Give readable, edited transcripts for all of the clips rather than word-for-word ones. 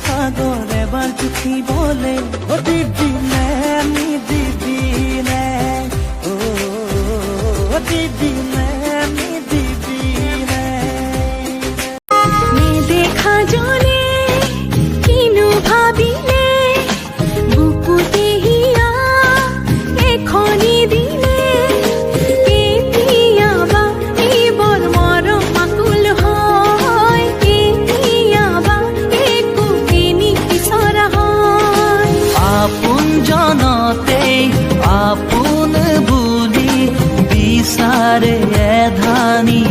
সাগৰ এবাৰ জুখিবলে দিবিনে নিদিবিনে দিবিনে নিদিবিনে নেদেখা জনে কিনো ভাবিলে বুকুতে হিয়া এখনি দিলে কেতিয়াবা এইবোৰ মৰম আকুল হয় কেতিয়াবা একো কিনি বিচৰা হয় আপোন জনতে আপোন বুলি বিচাৰে এধানি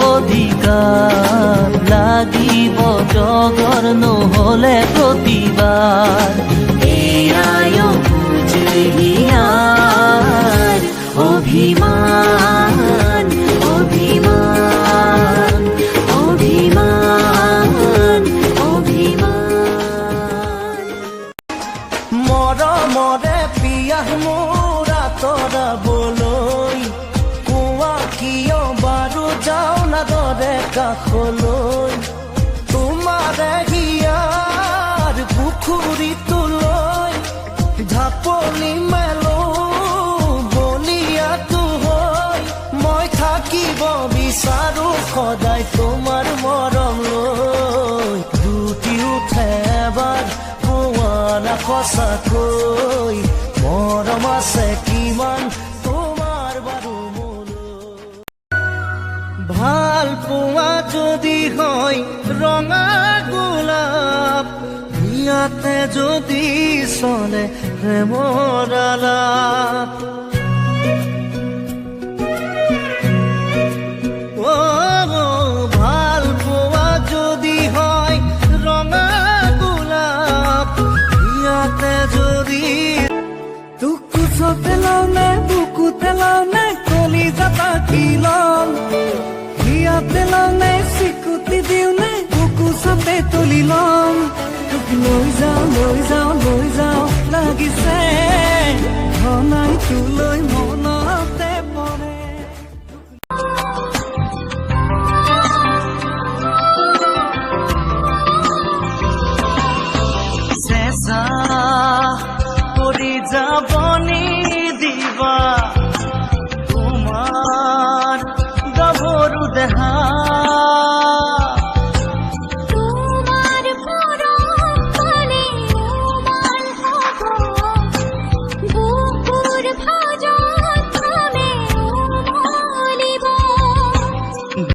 অধিকাৰ লাগিব জগৰ নহলে প্ৰতিবাৰ এয়াই বুজিয়াৰ অভিমান অভিমান অভিমান অভিমান মৰমৰে পিয়াহ মোৰ আঁতৰাবলৈ কোৱা কিয় বাৰু যাওঁ নাদৰে কাষলৈ তোমাৰে হিয়াৰ পুখুৰীটোলৈ ঢাপলি মেলো বলিয়াটো হৈ মই থাকিব বিচাৰো সদায় তোমাৰ মৰম লৈ দুটি উঠে এবাৰ পোৱানা সঁচাকৈ মৰম আছে কিমান তোমাৰ বাৰু ভাল পোৱা যদি হয় ৰঙা গোলাপ ইয়াতে যদি চলে প্ৰেমৰ আলাপ ভাল পোৱা যদি হয় ৰঙা গোলাপ ইয়াতে যদি তোক কোচতে লওঁ নে বুকুতে লওঁ নে কলিজাটা কি লওঁ ইয়াতে লওঁ নে চিকুটি দিওঁ নে বুকু চাপে তুলি লওঁ তোক লৈ যাওঁ লৈ যাওঁ লৈ যাওঁ লাগিছে ঘনাই তোলৈ